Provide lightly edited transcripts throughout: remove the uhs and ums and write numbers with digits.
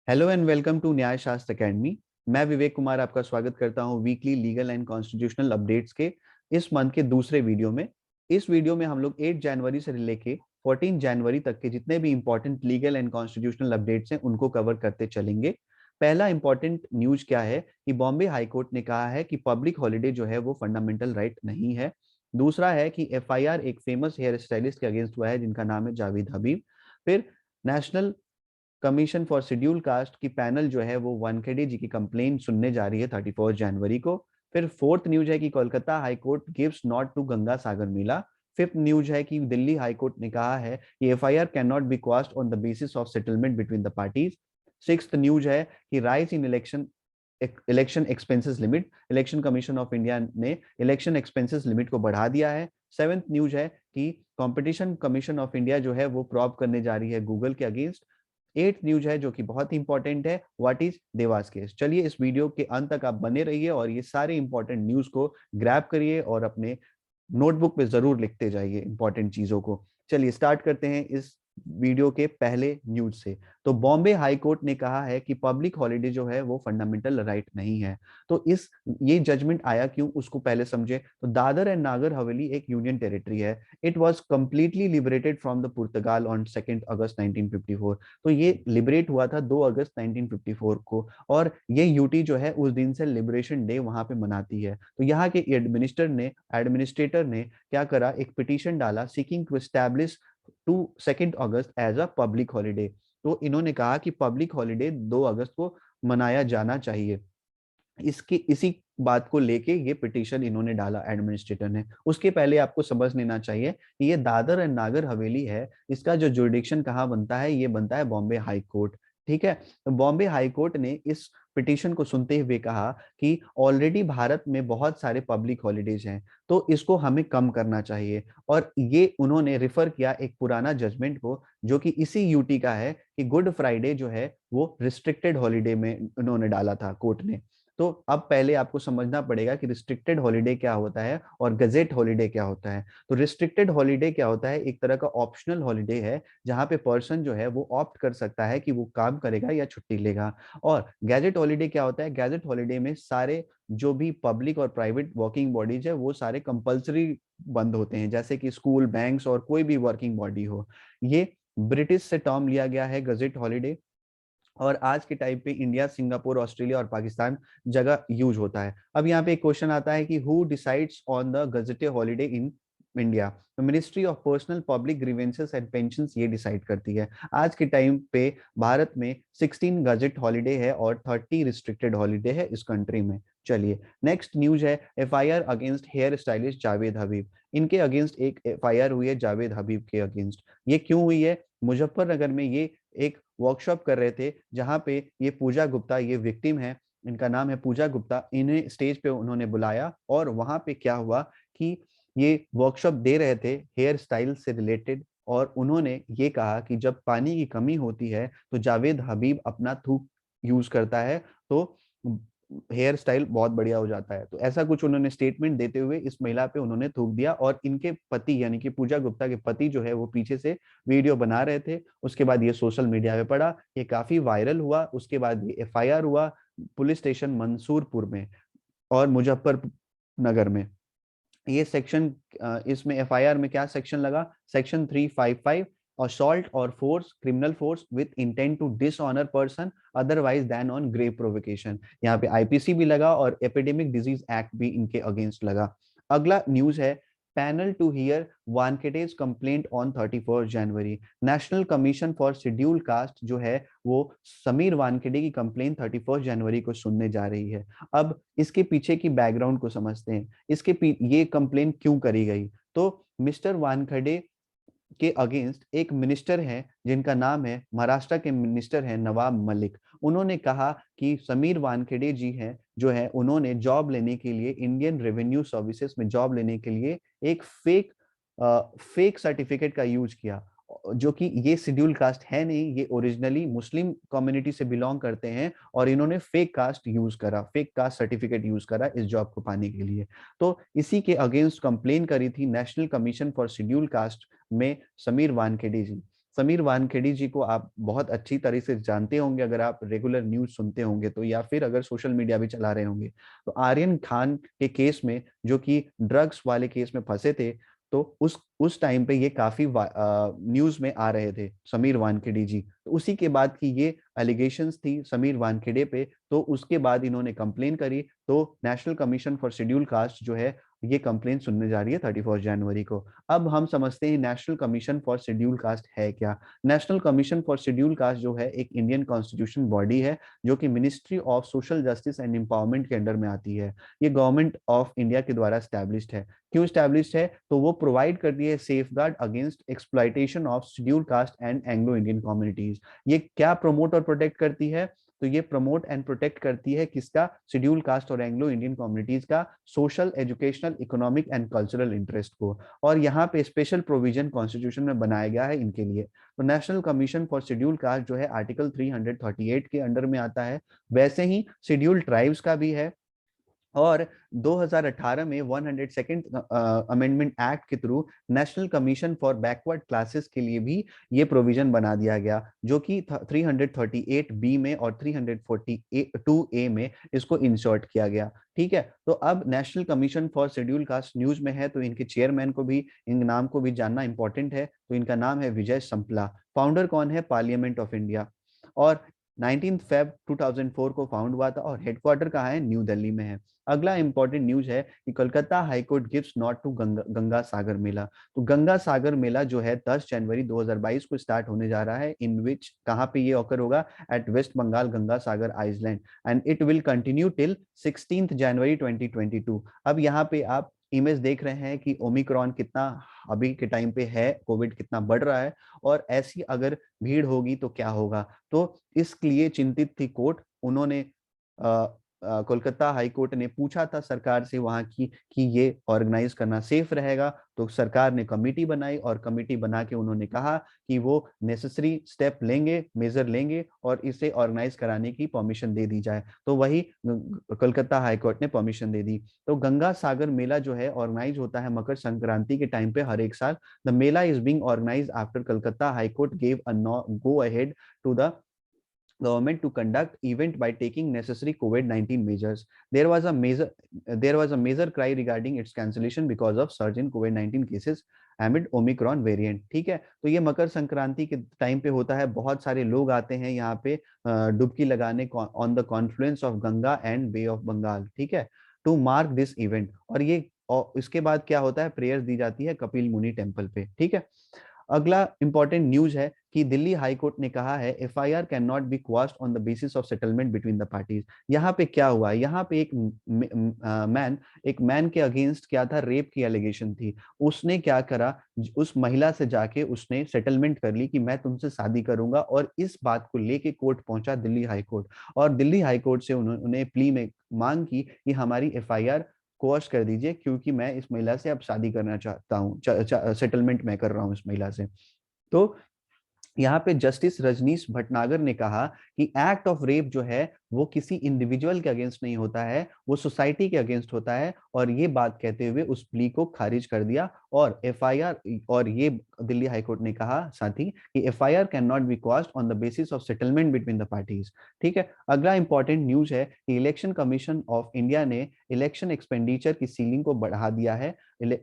Hello and welcome to न्याय शास्त्र academy. मैं विवेक कुमार आपका स्वागत करता हूं weekly legal and constitutional updates के इस मंथ के दूसरे वीडियो में। इस वीडियो में हम लोग 8 जनवरी से लेके 14 जनवरी तक के जितने भी important legal and constitutional updates हैं उनको कवर करते चलेंगे। पहला इंपॉर्टेंट न्यूज क्या है कि बॉम्बे हाईकोर्ट ने कहा है कि पब्लिक हॉलीडे जो है वो फंडामेंटल राइट नहीं है। दूसरा है कि एफआईआर एक फेमस हेयर स्टाइलिस्ट के अगेंस्ट हुआ है जिनका नाम है जावेद हबीब। फिर national commission for scheduled cast की पैनल जो है वो वानखेड़े जी की कंप्लेंट सुनने जा रही है 31 जनवरी को। फिर फोर्थ न्यूज है कि Kolkata high court gives nod to Ganga Sagar Mela. Fifth news है कि दिल्ली हाईकोर्ट ने कहा है कि FIR can not be quashed on the basis of settlement between the parties. Sixth news है कि rise in election expenses limit, election commission of India ने election expenses limit को बढ़ा दिया है। सेवेंथ न्यूज है कि कंपटीशन कमीशन ऑफ इंडिया जो है वो प्रॉब करने जा रही है गूगल के अगेंस्ट। एट न्यूज है जो कि बहुत ही इंपॉर्टेंट है, व्हाट इज देवास केस। चलिए इस वीडियो के अंत तक आप बने रहिए और ये सारे इंपॉर्टेंट न्यूज को ग्रैब करिए और अपने नोटबुक पे जरूर लिखते जाइए इंपॉर्टेंट चीजों को। चलिए स्टार्ट करते हैं इस वीडियो के पहले न्यूज से। तो बॉम्बे हाई कोर्ट ने कहा है कि पब्लिक हॉलीडे जो है वो फंडामेंटल राइट नहीं है। तो इस ये जजमेंट आया क्यों उसको पहले समझे। तो दादर एंड नागर हवेली एक यूनियन टेरिटरी है। It was completely liberated from the Portugal on 2 अगस्त 1954। तो ये लिबरेट हुआ था 2 अगस्त 1954 को और ये यूटी जो है उस दिन से लिबरेशन डे वहां पे मनाती है। तो यहाँ के एडमिनिस्ट्रेटर ने क्या करा, एक पिटीशन डाला seeking to establish to 2 August as a public holiday. तो इन्होंने कहा कि पब्लिक हॉलीडे 2 अगस्त को मनाया जाना चाहिए। इसकी इसी बात को लेके ये पिटीशन इन्होंने डाला एडमिनिस्ट्रेटर ने। उसके पहले आपको समझ लेना चाहिए कि ये दादर एंड नागर हवेली है, इसका जो जुरिडिक्शन कहाँ बनता है, ये बनता है बॉम्बे हाई कोर्ट। ठीक है, तो बॉम्बे हाई कोर्ट ने इस पिटीशन को सुनते हुए कहा कि ऑलरेडी भारत में बहुत सारे पब्लिक हॉलीडेज हैं तो इसको हमें कम करना चाहिए। और ये उन्होंने रिफर किया एक पुराना जजमेंट को जो कि इसी यूटी का है कि गुड फ्राइडे जो है वो रिस्ट्रिक्टेड हॉलीडे में उन्होंने डाला था कोर्ट ने। तो अब पहले आपको समझना पड़ेगा कि रिस्ट्रिक्टेड हॉलीडे क्या होता है और गजेट हॉलीडे क्या होता है। तो रिस्ट्रिक्टेड हॉलीडे क्या होता है, एक तरह का ऑप्शनल हॉलीडे है जहां पे पर्सन जो है वो ऑप्ट कर सकता है कि वो काम करेगा या छुट्टी लेगा। और गैजेट हॉलीडे क्या होता है, गैजेट हॉलीडे में सारे जो भी पब्लिक और प्राइवेट वर्किंग बॉडीज है वो सारे कंपल्सरी बंद होते हैं, जैसे कि स्कूल, बैंक्स और कोई भी वर्किंग बॉडी हो। ये ब्रिटिश से टर्म लिया गया है गजेट हॉलीडे। और आज के टाइम पे इंडिया, सिंगापुर, ऑस्ट्रेलिया और पाकिस्तान जगह यूज होता है। अब यहाँ पे एक क्वेश्चन आता है कि who decides on the gazetted holiday in India. तो ministry of personnel public grievances and pensions ये डिसाइड करती है। आज के टाइम पे भारत में 16 गजेट हॉलीडे है और 30 रिस्ट्रिक्टेड हॉलीडे है इस कंट्री में। चलिए नेक्स्ट न्यूज है FIR against hair stylist Javed Habib. इनके अगेंस्ट एक एफआईआर हुई है जावेद हबीब के अगेंस्ट। ये क्यों हुई है, मुजफ्फरनगर में ये एक वर्कशॉप कर रहे थे जहां पे ये पूजा गुप्ता, ये विक्टिम है, इनका नाम है पूजा गुप्ता, इन्हें स्टेज पे उन्होंने बुलाया और वहां पे क्या हुआ कि ये वर्कशॉप दे रहे थे हेयर स्टाइल से रिलेटेड। और उन्होंने ये कहा कि जब पानी की कमी होती है तो जावेद हबीब अपना थूक यूज करता है तो हेयर स्टाइल बहुत बढ़िया हो जाता है। तो ऐसा कुछ उन्होंने स्टेटमेंट देते हुए इस महिला पे उन्होंने थूक दिया और इनके पति यानी कि पूजा गुप्ता के पति जो है वो पीछे से वीडियो बना रहे थे। उसके बाद ये सोशल मीडिया पे पड़ा, ये काफी वायरल हुआ। उसके बाद ये एफआईआर हुआ पुलिस स्टेशन मंसूरपुर में और मुजफ्फरनगर में। ये सेक्शन, इसमें एफआईआर में क्या सेक्शन लगा, सेक्शन 355, असॉल्ट और force, criminal force with intent to dishonour person otherwise than on grave provocation. यहाँ पे आईपीसी भी लगा और एपिडेमिक डिजीज एक्ट भी इनके अगेंस्ट लगा। अगला न्यूज है panel to hear Wankhede's complaint on 31 January. National commission for scheduled caste जो है वो समीर वानखेड़े की कंप्लेंट 31 जनवरी को सुनने जा रही है। अब इसके पीछे की बैकग्राउंड को समझते हैं, ये कंप्लेन क्यों करी गई। तो मिस्टर वानखेड़े के अगेंस्ट एक मिनिस्टर हैं जिनका नाम है, महाराष्ट्र के मिनिस्टर हैं नवाब मलिक। उन्होंने कहा कि समीर वानखेड़े जी हैं जो है उन्होंने जॉब लेने के लिए इंडियन रेवेन्यू सर्विसेज में जॉब लेने के लिए एक फेक सर्टिफिकेट का यूज किया, जो कि ये शेड्यूल कास्ट है नहीं, ये ओरिजिनली मुस्लिम कम्युनिटी से बिलोंग करते हैं और इन्होंने फेक कास्ट यूज करा, फेक कास्ट सर्टिफिकेट यूज करा इस जॉब को पाने के लिए। तो इसी के अगेंस्ट कंप्लेन करी थी national commission for scheduled cast में समीर वानखेड़े जी। समीर वानखेड़े जी को आप बहुत अच्छी तरह से जानते होंगे अगर आप रेगुलर न्यूज सुनते होंगे तो, या फिर अगर सोशल मीडिया भी चला रहे होंगे तो। आर्यन खान के केस में, जो कि ड्रग्स वाले केस में फंसे थे, तो उस टाइम पे ये काफी न्यूज में आ रहे थे समीर वानखेड़े जी। तो उसी के बाद की ये एलिगेशंस थी समीर वानखेड़े पे, तो उसके बाद इन्होंने कंप्लेन करी। तो national commission for scheduled caste जो है ये कंप्लेन सुनने जा रही है 31 जनवरी को। अब हम समझते हैं national commission for scheduled cast है क्या। National commission for scheduled caste जो है एक इंडियन कॉन्स्टिट्यूशन बॉडी है, जो कि ministry of social justice and empowerment के अंडर में आती है। ये गवर्नमेंट ऑफ इंडिया के द्वारा स्टैब्लिश्ड है। क्यों स्टैब्लिश्ड है? तो वो प्रोवाइड करती है safe guard against exploitation of schedule caste and Anglo Indian communities. ये क्या प्रमोट और प्रोटेक्ट करती है? तो ये प्रमोट एंड प्रोटेक्ट करती है किसका? शेड्यूल कास्ट और एंग्लो इंडियन कम्युनिटीज का social, educational, economic and cultural interest को। और यहाँ पे स्पेशल प्रोविजन कॉन्स्टिट्यूशन में बनाया गया है इनके लिए। तो national commission for scheduled caste जो है आर्टिकल 338 के अंडर में आता है। वैसे ही शेड्यूल ट्राइब्स का भी है। और 2018 में 102nd अमेंडमेंट एक्ट के through national commission for backward classes के लिए भी ये प्रोविजन बना दिया गया, जो कि 338 बी में और 342 ए में इसको इंसर्ट किया गया। ठीक है, तो अब national commission for scheduled cast news में है, तो इनके चेयरमैन को भी, इन नाम को भी जानना इंपॉर्टेंट है। तो इनका नाम है विजय संपला। फाउंडर कौन है? Parliament of India. और 19 फेब 2004 को फाउंड हुआ था और हेडक्वार्टर कहाँ है? न्यू दिल्ली में है। अगला इंपॉर्टेंट न्यूज है कि Kolkata high court gives nod to Ganga Sagar Mela. तो गंगा सागर मेला जो है 10 जनवरी 2022 को स्टार्ट होने जा रहा है, इन विच कहाँ पे ये ऑकर होगा? At West Bengal Ganga Sagar island, and it will continue till 16 January 2022। अब यहाँ पे आप इमेज देख रहे हैं कि ओमिक्रॉन कितना अभी के टाइम पे है, कोविड कितना बढ़ रहा है, और ऐसी अगर भीड़ होगी तो क्या होगा। तो इसके लिए चिंतित थी कोर्ट। उन्होंने कोलकाता हाई कोर्ट ने पूछा था सरकार से वहां की कि ये ऑर्गेनाइज करना सेफ रहेगा। तो सरकार ने कमेटी बनाई और कमेटी बना के उन्होंने कहा कि वो नेसेसरी स्टेप लेंगे, मेजर लेंगे और इसे ऑर्गेनाइज कराने की परमिशन दे दी जाए। तो वही कोलकाता हाई कोर्ट ने परमिशन दे दी। तो गंगा सागर मेला जो है ऑर्गेनाइज होता है मकर संक्रांति के टाइम पे हर एक साल। The mela is being organised after Kolkata high court gave a go ahead to the government to conduct event by taking necessary COVID-19 measures. There was a major cry regarding its cancellation because of surge in COVID-19 cases amid Omicron variant. ठीक है, तो ये मकर संक्रांति के time पे होता है, बहुत सारे लोग आते हैं यहाँ पे डुबकी लगाने on the confluence of Ganga and bay of Bengal. ठीक है, टू मार्क दिस इवेंट। और इसके बाद क्या होता है? प्रेयर्स दी जाती है कपिल मुनि टेम्पल पे। ठीक है, अगला इंपॉर्टेंट न्यूज है कि दिल्ली हाई कोर्ट ने कहा है FIR can not be quashed on the basis of settlement between the parties. यहाँ पे क्या हुआ? यहाँ पे एक मैन के अगेंस्ट क्या था? रेप की एलिगेशन थी। उसने क्या करा? उस महिला से जाके उसने सेटलमेंट कर ली कि मैं तुमसे शादी करूंगा, और इस बात को लेके कोर्ट पहुंचा दिल्ली हाई कोर्ट। और दिल्ली हाई कोर्ट से उन्होंने प्ली में मांग की कि हमारी एफआईआर कोर्स कर दीजिए, क्योंकि मैं इस महिला से अब शादी करना चाहता हूँ, सेटलमेंट मैं कर रहा हूँ इस महिला से। तो यहाँ पे जस्टिस रजनीश भटनागर ने कहा कि एक्ट ऑफ रेप जो है वो किसी इंडिविजुअल के अगेंस्ट नहीं होता है, वो सोसाइटी के अगेंस्ट होता है। और ये बात कहते हुए उस प्ली को खारिज कर दिया। और एफआईआर, और ये दिल्ली हाईकोर्ट ने कहा साथ ही कि FIR can not be quashed on the basis of settlement between the parties. ठीक है, अगला इंपॉर्टेंट न्यूज है कि इलेक्शन कमीशन ऑफ इंडिया ने इलेक्शन एक्सपेंडिचर की सीलिंग को बढ़ा दिया है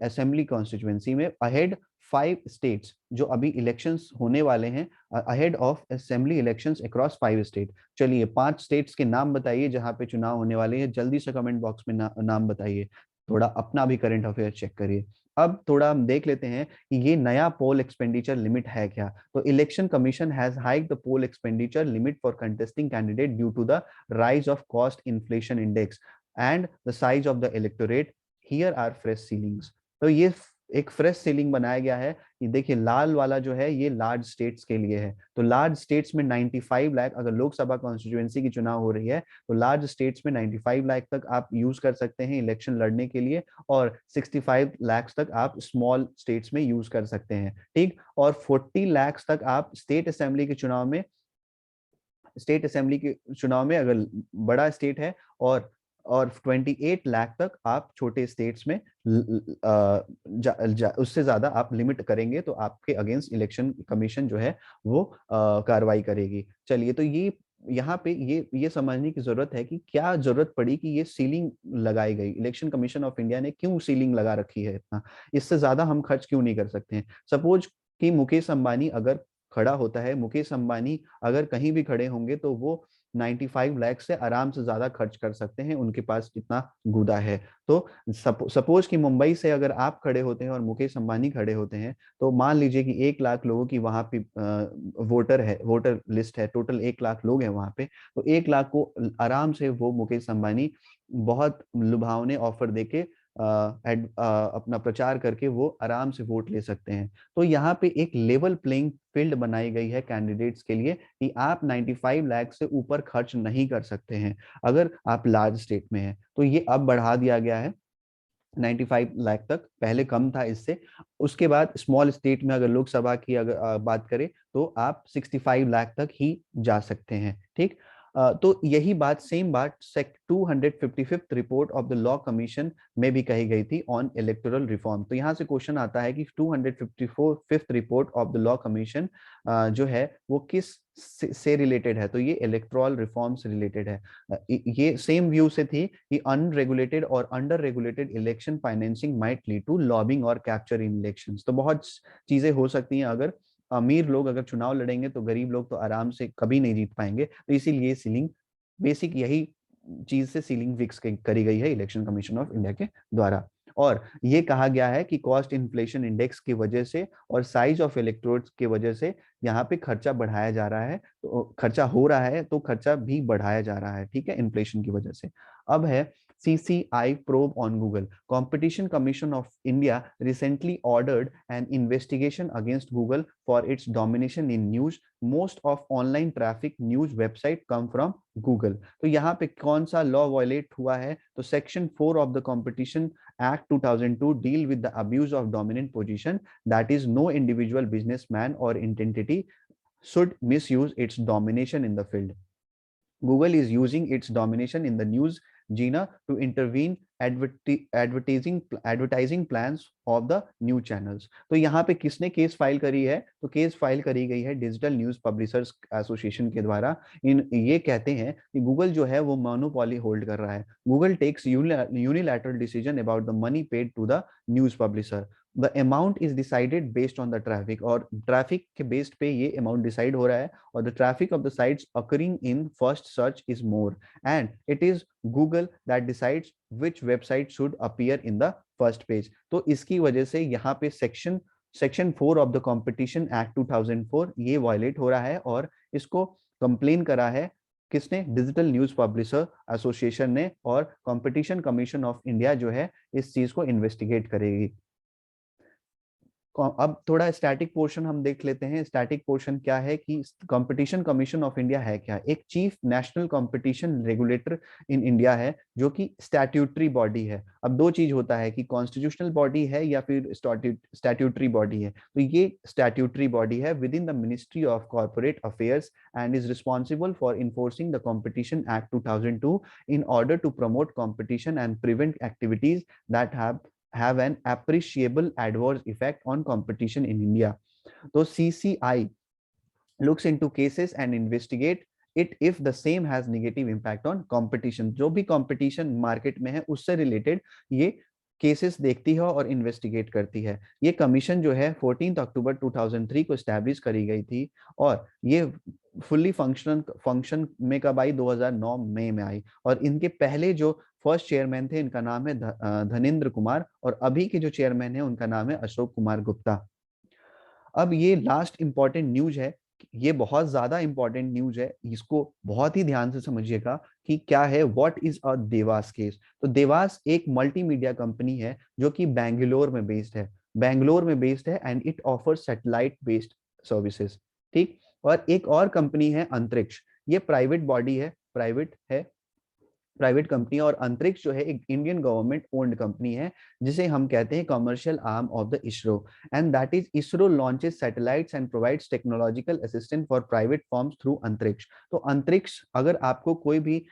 असेंबली कॉन्स्टिट्यूएंसी में, अहेड 5 स्टेट्स जो अभी इलेक्शंस होने वाले हैं, ahead of assembly elections across 5 state. चलिए 5 स्टेट्स के नाम बताइए जहां पे चुनाव होने वाले हैं, जल्दी से कमेंट बॉक्स में नाम बताइए। थोड़ा अपना भी करंट अफेयर चेक करिए। अब थोड़ा हम देख लेते हैं कि ये नया पोल एक्सपेंडिचर लिमिट है क्या। तो election commission has hike the poll expenditure limit for contesting candidate due to the rise of cost inflation index and the size of the electorate. Here are fresh ceilings. तो ये एक fresh ceiling बनाया गया है। ये देखिए लाल वाला जो है ये लार्ज स्टेट्स के लिए है। तो लार्ज स्टेट्स में 95 लाख, अगर लोकसभा कॉन्स्टिट्यूएंसी की चुनाव हो रही है तो लार्ज स्टेट्स में 95 लाख तक आप यूज कर सकते हैं इलेक्शन लड़ने के लिए, और 65 लाख तक आप स्मॉल स्टेट्स में यूज कर सकते हैं। ठीक, और 40 लाख तक आप स्टेट असेंबली के चुनाव में अगर बड़ा स्टेट है और और 28 लाख तक आप छोटे स्टेट्स में उससे ज्यादा आप लिमिट करेंगे तो आपके अगेंस्ट इलेक्शन कमीशन जो है वो कार्रवाई करेगी। चलिए, तो ये यहाँ पे ये समझने की जरूरत है कि क्या जरूरत पड़ी कि ये सीलिंग लगाई गई, इलेक्शन कमीशन ऑफ इंडिया ने क्यों सीलिंग लगा रखी है इतना, इससे ज्यादा हम खर्च क्यों नहीं कर सकते हैं। सपोज कि मुकेश अंबानी अगर खड़ा होता है, मुकेश अंबानी अगर कहीं भी खड़े होंगे तो वो 95 लाख से आराम से ज्यादा खर्च कर सकते हैं, उनके पास इतना गुदा है। तो सपोज कि मुंबई से अगर आप खड़े होते हैं और मुकेश अंबानी खड़े होते हैं, तो मान लीजिए कि 1 लाख लोगों की वहां पे वोटर लिस्ट है, टोटल 1 लाख लोग हैं वहां पे, तो 1 लाख को आराम से वो मुकेश अंबानी बहुत लुभावने ऑफर देके अपना प्रचार करके वो आराम से वोट ले सकते हैं। तो यहाँ पे एक लेवल प्लेइंग फील्ड बनाई गई है कैंडिडेट्स के लिए कि आप 95 लाख से ऊपर खर्च नहीं कर सकते हैं अगर आप लार्ज स्टेट में हैं। तो ये अब बढ़ा दिया गया है 95 लाख तक, पहले कम था इससे। उसके बाद स्मॉल स्टेट में अगर लोकसभा की अगर बात करें तो आप 65 लाख तक ही जा सकते हैं। ठीक, तो यही बात, सेम बात 255th report of the law commission में भी कही गई थी ऑन इलेक्टोरल रिफॉर्म। तो यहाँ से क्वेश्चन आता है कि 254th report of the law commission जो है वो किस से रिलेटेड है, तो ये इलेक्टोरल रिफॉर्म से रिलेटेड है। ये सेम व्यू से थी कि अनरेगुलेटेड और under regulated election financing might lead to lobbying और कैप्चर इन इलेक्शंस। तो बहुत चीजें हो सकती हैं, अगर अमीर लोग अगर चुनाव लड़ेंगे तो गरीब लोग तो आराम से कभी नहीं जीत पाएंगे। तो इसीलिए सीलिंग, बेसिक यही चीज से सीलिंग फिक्स करी गई है इलेक्शन कमीशन ऑफ इंडिया के द्वारा। और ये कहा गया है कि कॉस्ट इन्फ्लेशन इंडेक्स की वजह से और साइज ऑफ इलेक्ट्रोड्स की वजह से यहाँ पे खर्चा बढ़ाया जा रहा है, तो खर्चा हो रहा है तो खर्चा भी बढ़ाया जा रहा है, ठीक है, इन्फ्लेशन की वजह से। अब है CCI probe on Google. Competition Commission of India recently ordered an investigation against Google for its domination in news. Most of online traffic news website come from Google. तो यहाँ पे कौन सा लॉ वायलेट हुआ है, तो section 4 of the competition act 2002 deal with the abuse of dominant position, that is no individual businessman or entity should misuse its domination in the field. Google is using its domination in the news arena to intervene advertising plans of the new channels. तो यहाँ पे किसने case file करी है, तो case file करी गई है डिजिटल न्यूज पब्लिशर्स एसोसिएशन के द्वारा। ये कहते हैं कि गूगल जो है वो मोनोपोली होल्ड कर रहा है। Google takes unilateral decision about the money paid to the news publisher. The amount is decided based on the traffic, और ट्रैफिक के बेस्ड पे ये अमाउंट डिसाइड हो रहा है। और the traffic of the sites occurring in first search is more and it is Google that decides which website should appear in the first page. तो इसकी वजह से यहाँ पे section 4 of the competition act 2004 ये वायलेट हो रहा है, और इसको कंप्लेन करा है किसने, डिजिटल न्यूज पब्लिशर एसोसिएशन ने, और कंपटीशन कमीशन ऑफ इंडिया जो है इस चीज को इन्वेस्टिगेट करेगी। अब थोड़ा स्टैटिक पोर्शन हम देख लेते हैं। स्टैटिक पोर्शन क्या है कि कंपटीशन कमीशन ऑफ इंडिया है क्या, एक chief national competition regulator in India है जो कि स्टैट्यूटरी बॉडी है। अब दो चीज होता है कि कॉन्स्टिट्यूशनल बॉडी है या फिर स्टैट्यूटरी बॉडी है। तो ये स्टैट्यूटरी बॉडी है with in the ministry of corporate affairs and is responsible for enforcing the competition act 2002 in order to promote competition and prevent activities that have an appreciable adverse effect on competition in India. So CCI looks into cases and investigate it if the same has negative impact on competition. जो भी competition market में है उससे related ये cases देखती है और investigate करती है। ये कमीशन जो है 14 अक्टूबर 2003 को स्टैब्लिश करी गई थी, और ये फुल्ली फंक्शन में कब आई, 2009 मई में आई। और इनके पहले जो फर्स्ट चेयरमैन थे इनका नाम है धनेंद्र कुमार, और अभी के जो चेयरमैन है उनका नाम है अशोक कुमार गुप्ता। अब ये लास्ट इंपॉर्टेंट न्यूज है, ये बहुत ज्यादा इंपॉर्टेंट न्यूज है, इसको बहुत ही ध्यान से समझिएगा कि क्या है, what is a Dewas case. तो देवास एक मल्टीमीडिया कंपनी है जो कि बैंगलोर में बेस्ड है, and it offer satellite based services. ठीक, और एक और कंपनी है अंतरिक्ष, ये प्राइवेट बॉडी है, प्राइवेट कंपनी। और अंतरिक्ष जो है एक इंडियन गवर्नमेंट ओन्ड कंपनी है जिसे हम कहते हैं commercial arm of the ISRO, and that is ISRO launches satellites and provides technological assistant for private forms through अंतरिक्ष। तो अंतरिक्ष, अगर आपको कोई भी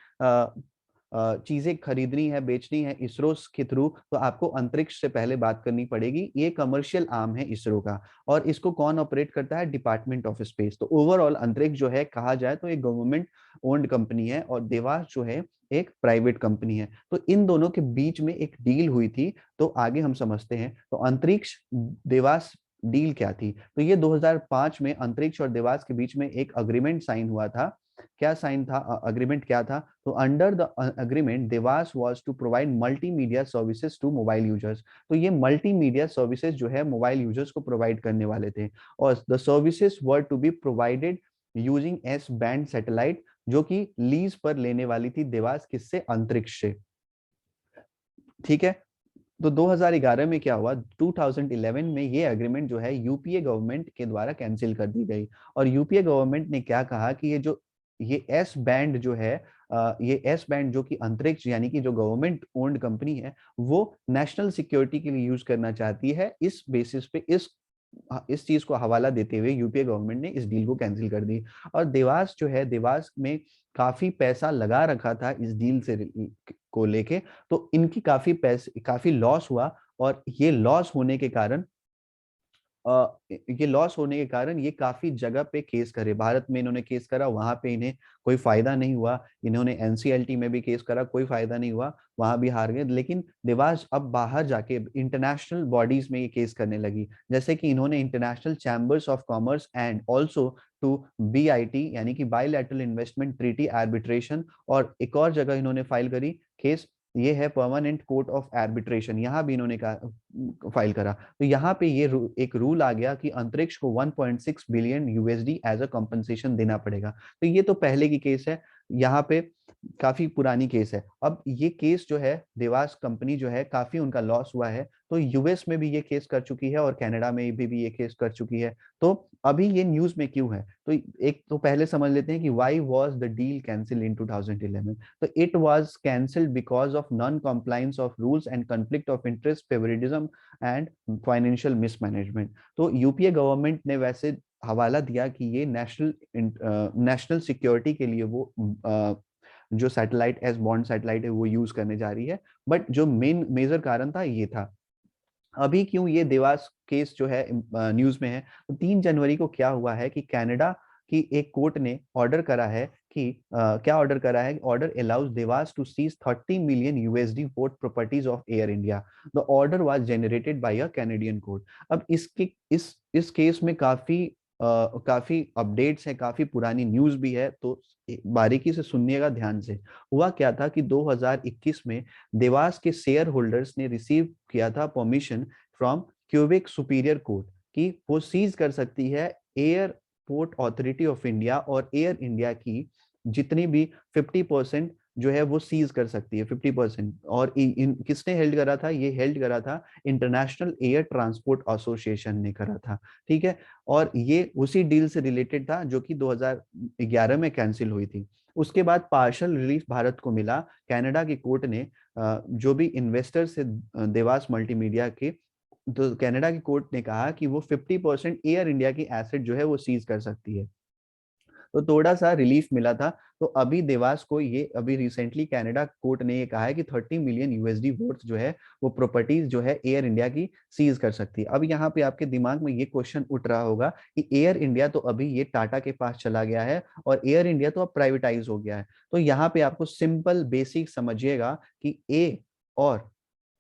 चीजें खरीदनी है, बेचनी है इसरो के थ्रू, तो आपको अंतरिक्ष से पहले बात करनी पड़ेगी। ये कमर्शियल आर्म है इसरो का, और इसको कौन ऑपरेट करता है? Department of space. तो ओवरऑल अंतरिक्ष जो है कहा जाए तो एक गवर्नमेंट ओन्ड कंपनी है, और देवास जो है एक प्राइवेट कंपनी है। तो इन दोनों के बीच में एक डील हुई थी, तो आगे हम समझते हैं। तो अंतरिक्ष देवास डील क्या थी? तो ये 2005 में अंतरिक्ष और देवास के बीच में एक अग्रीमेंट साइन हुआ था। क्या साइन था? अग्रीमेंट क्या था? तो under the agreement Devas was to provide multimedia services to mobile users. तो ये मल्टीमीडिया सर्विसेज जो है मोबाइल यूजर्स को प्रोवाइड करने वाले थे, और the services were to be provided using S band satellite, जो कि लीज पर लेने वाली थी देवास, किससे? अंतरिक्ष से। ठीक है। तो 2011 में क्या हुआ? 2011 में ये एग्रीमेंट जो है यूपीए गवर्नमेंट के द्वारा कैंसिल कर दी गई, और यूपीए गवर्नमेंट ने क्या कहा कि ये एस बैंड जो है, ये एस बैंड जो कि अंतरिक्ष यानी कि जो गवर्नमेंट ओन्ड कंपनी है, वो नेशनल सिक्योरिटी के लिए यूज करना चाहती है। इस बेसिस पे इस चीज को हवाला देते हुए यूपीए गवर्नमेंट ने इस डील को कैंसिल कर दी। और देवास जो है, देवास में काफी पैसा लगा रखा था इस डील से को लेके, तो इनकी काफी लॉस हुआ। और ये लॉस होने के कारण ये काफी जगह पे केस करे। भारत में इन्होंने केस करा, वहां पे इन्हें कोई फायदा नहीं हुआ। इन्होंने एनसीएलटी में भी केस करा, कोई फायदा नहीं हुआ, वहां भी हार गए। लेकिन देवास अब बाहर जाके इंटरनेशनल बॉडीज में ये केस करने लगी, जैसे कि इन्होंने international chambers of commerce and also to BIT यानी कि बायलैटरल इन्वेस्टमेंट ट्रीटी आर्बिट्रेशन, और एक और जगह इन्होंने फाइल करी केस, ये है परमानेंट कोर्ट ऑफ आर्बिट्रेशन, यहाँ भी इन्होंने फाइल करा। तो यहाँ पे एक रूल आ गया कि अंतरिक्ष को 1.6 billion USD as a compensation देना पड़ेगा। तो ये तो पहले की केस है, यहाँ पे काफी पुरानी केस है। अब ये केस जो है, देवास कंपनी जो है, काफी उनका लॉस हुआ है, तो यूएस में भी ये केस कर चुकी है और कनाडा में भी ये केस कर चुकी है। तो अभी ये न्यूज में क्यों है? तो एक तो पहले समझ लेते हैं कि why was the deal cancel in 2011। तो it was cancelled because of non compliance of rules and conflict of interest, favouritism and financial mismanagement. तो यूपीए गवर्नमेंट ने वैसे हवाला दिया कि ये नेशनल सिक्योरिटी के लिए वो जो सैटेलाइट एस बॉन्ड सैटेलाइट है वो यूज करने जा रही है। बट जो मेजर कारण था ये था। अभी क्यों ये देवास केस जो है न्यूज में है? तो 3 जनवरी को क्या हुआ है कि कनाडा की एक कोर्ट ने ऑर्डर करा है कि क्या ऑर्डर करा है? Order allows Devas to seize 30 million USD port properties of Air India. The order was generated by a Canadian court. अब इस केस में काफी अपडेट्स हैं, काफी पुरानी न्यूज भी है, तो बारीकी से सुनिएगा ध्यान से। हुआ क्या था कि 2021 में देवास के शेयर होल्डर्स ने रिसीव किया था permission from Quebec superior court कि वो सीज कर सकती है एयरपोर्ट अथॉरिटी ऑफ इंडिया और एयर इंडिया की जितनी भी 50% जो है वो सीज कर सकती है, 50%। और किसने हेल्ड करा था? ये हेल्ड करा था इंटरनेशनल एयर ट्रांसपोर्ट एसोसिएशन ने करा था। ठीक है। और ये उसी डील से रिलेटेड था जो कि 2011 में कैंसिल हुई थी। उसके बाद पार्शियल रिलीफ भारत को मिला। कनाडा की कोर्ट ने जो भी इन्वेस्टर से देवास मल्टीमीडिया के, तो कनाडा की कोर्ट ने कहा कि वो 50% एयर इंडिया की एसेट जो है वो सीज कर सकती है। तो थोड़ा सा रिलीफ मिला था। तो अभी देवास को ये अभी रिसेंटली कनाडा कोर्ट ने ये कहा है कि 30 मिलियन यूएसडी वोट्स जो है वो प्रॉपर्टीज जो है एयर इंडिया की सीज कर सकती है। अब यहाँ पे आपके दिमाग में ये क्वेश्चन उठ रहा होगा कि एयर इंडिया तो अभी ये टाटा के पास चला गया है और एयर इंडिया तो अब प्राइवेटाइज हो गया है। तो यहाँ पे आपको सिंपल बेसिक समझिएगा कि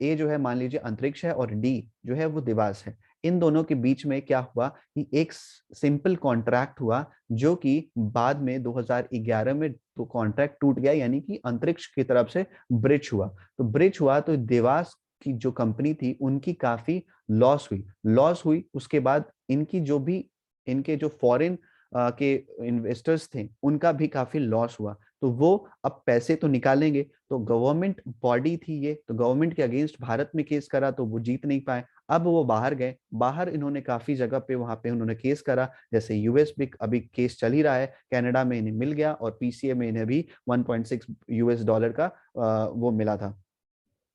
ए जो है मान लीजिए अंतरिक्ष है और डी जो है वो देवास है। इन दोनों के बीच में क्या हुआ कि एक सिंपल कॉन्ट्रैक्ट हुआ, जो कि बाद में 2011 में तो कॉन्ट्रैक्ट टूट गया, यानी कि अंतरिक्ष की तरफ से ब्रिज हुआ। तो ब्रिज हुआ तो देवास की जो कंपनी थी उनकी काफी लॉस हुई। उसके बाद इनके जो फॉरेन के इन्वेस्टर्स थे उनका भी काफी लॉस हुआ। तो वो अब पैसे तो निकालेंगे, तो गवर्नमेंट बॉडी थी ये, तो गवर्नमेंट के अगेंस्ट भारत में केस करा तो वो जीत नहीं पाए। अब वो बाहर गए, बाहर इन्होंने काफी जगह पे वहां पे उन्होंने केस करा, जैसे यूएस भी अभी केस चल ही रहा है। कनाडा में इन्हें मिल गया और पीसीए में इन्हें भी 1.6 यूएस डॉलर का वो मिला था,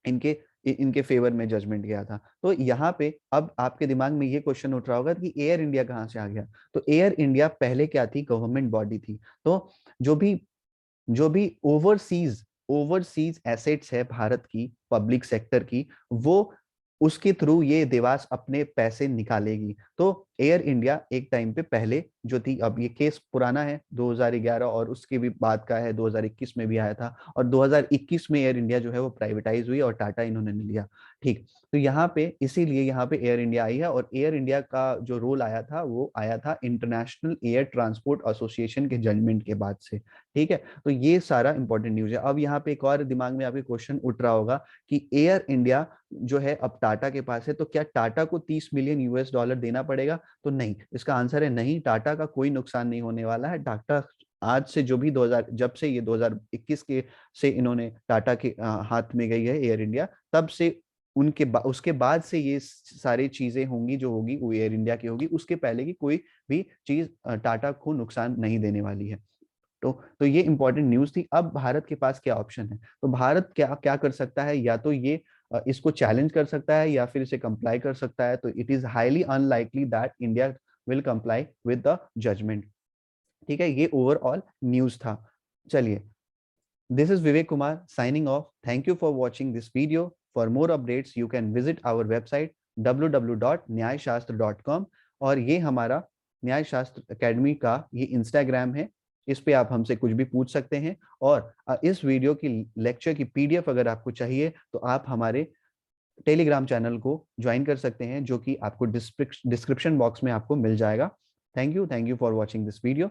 इनके इनके फेवर में जजमेंट गया था। तो यहाँ पे अब आपके दिमाग में ये क्वेश्चन उठ रहा होगा कि एयर इंडिया कहाँ से आ गया? तो एयर इंडिया पहले क्या थी? गवर्नमेंट बॉडी थी। तो जो भी ओवरसीज ओवरसीज एसेट्स है भारत की, पब्लिक सेक्टर की, वो उसके थ्रू ये देवास अपने पैसे निकालेगी। तो एयर इंडिया एक टाइम पे पहले जो थी, अब ये केस पुराना है 2011 और उसके भी बाद का है, 2021 में भी आया था, और 2021 में एयर इंडिया जो है वो प्राइवेटाइज हुई और टाटा इन्होंने लिया। ठीक, तो यहाँ पे इसीलिए यहाँ पे एयर इंडिया आई है, और एयर इंडिया का जो रोल आया था वो आया था इंटरनेशनल एयर ट्रांसपोर्ट एसोसिएशन के जजमेंट के बाद से। ठीक है, तो ये सारा इंपॉर्टेंट न्यूज है। अब यहाँ पे एक और दिमाग में आपके क्वेश्चन उठ रहा होगा कि एयर इंडिया जो है अब टाटा के पास है, तो क्या टाटा को 30 मिलियन यूएस डॉलर देना पड़ेगा? तो नहीं, इसका आंसर है नहीं, टाटा का कोई नुकसान नहीं होने वाला है। टाटा आज से जो भी 2000, जब से ये 2021 के से इन्होंने टाटा के हाथ में गई है एयर इंडिया, तब से उसके बाद से ये सारी चीजें होंगी, जो होगी वो एयर इंडिया की होगी, उसके पहले की कोई भी चीज टाटा को नुकसान नहीं देने वाली है। तो ये इंपॉर्टेंट न्यूज थी। अब भारत के पास क्या ऑप्शन है? तो भारत क्या क्या कर सकता है? या तो ये इसको चैलेंज कर सकता है या फिर इसे कंप्लाई कर सकता है। तो it is highly unlikely that India will comply with the judgement. ठीक है, ये ओवरऑल न्यूज था। चलिए, this is Vivek Kumar signing off. Thank you for watching this video. For more updates, you can visit our website www.nyayashastra.com। और ये हमारा न्याय शास्त्र एकेडमी का ये इंस्टाग्राम है, इस पे आप हमसे कुछ भी पूछ सकते हैं। और इस वीडियो की लेक्चर की पीडीएफ अगर आपको चाहिए तो आप हमारे टेलीग्राम चैनल को ज्वाइन कर सकते हैं, जो कि आपको डिस्क्रिप्शन बॉक्स में आपको मिल जाएगा। Thank you for watching this video.